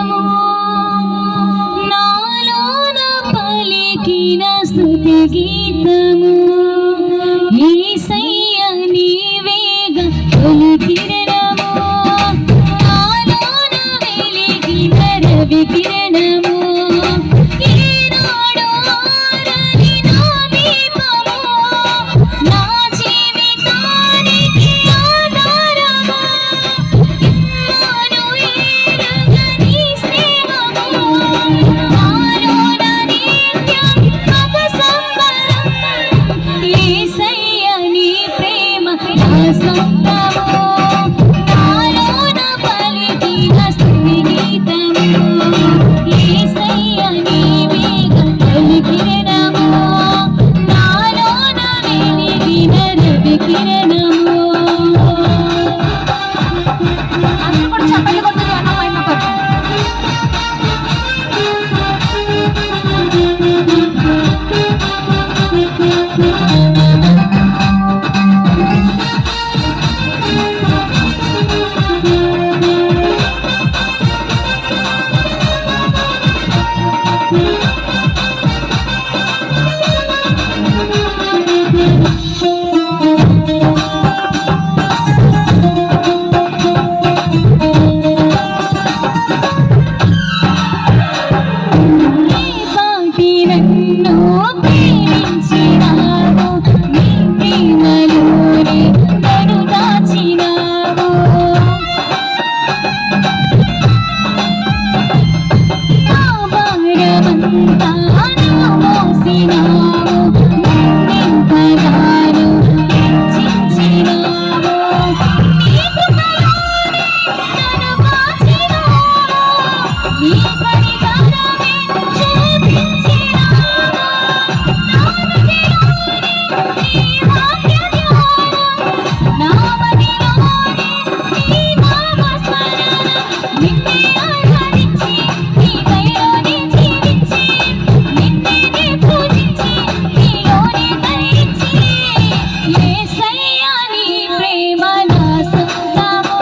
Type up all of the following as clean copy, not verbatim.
స్వరము నాలోన పలికిన స్తుతి గీతము యేసయ్య నీవేగా తొలి కిరణము నాలోన వెలిగిన రవి కిరణము ఈనాడు ఆరని నా దీపము నా జీవితానికి ఆధారము ఇమ్మానుయేలుగా నీ స్నేహము నాలోన నిత్యం మగ సంబరం యేసయ్య నీ ప్రేమ నా సొంతము నాలోన పలికిన స్తుతి గీతము యేసయ్య నీవేగా తొలి కిరణము నాలోన వెలిగిన రవి కిరణము అందరూ కూడా చప్పట్లు కొట్టండి అన్న మహిమ కొట్టు నన్ను ప్రేమించినావు నీ ప్రేమలోనే నన్ను దాచినావు నా భారమంతా నా మోసినావు నన్నెంతగానో హెచ్చించినావు నీ కృపలోనే నన్ను కాచినావు నీ కనికరమే చూపించినావు నా మదిలోనే నీ వాక్య ధ్యానం నా మదిలోనే నీ నామస్మరణ నిన్నే ఆరాధించి నీ దయలోనే జీవించి నిన్నే పూజించి నీలోనే తరించి యేసయ్య నీ ప్రేమ నా సొంతము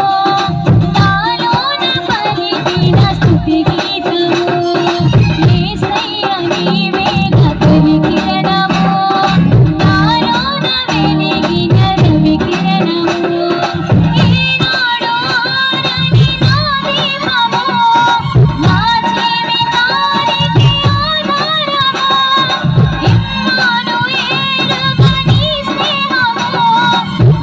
నాలోన పలికిన స్తుతి గీతము యేసయ్య నీవేగా తొలి కిరణము నాలోన వెలిగిన రవి కిరణము ఈనాడు ఆరని నా దీపము నా జీవితానికి ఆధారము ఇమ్మానుయేలుగా నీ స్నేహము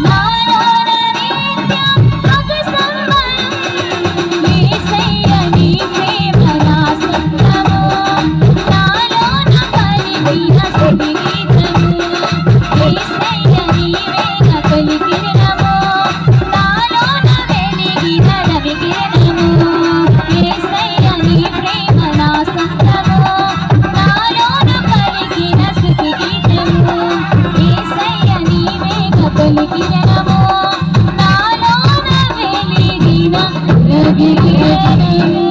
నాలోన నిత్యం మగ సంబరం యేసయ్య నీ ప్రేమ నా సొంతము నాలోన పలికిన స్తుతి గీతము యేసయ్య నీవేగా తొలి కిరణము నాలోన వెలిగిన రవి కిరణము యేసయ్య నీ ప్రేమ నా సొంతము నాలోన పలికిన స్తుతి గీతము యేసయ్య నీవేగా తొలి కిరణము నాలోన వెలిగిన రవి కిరణము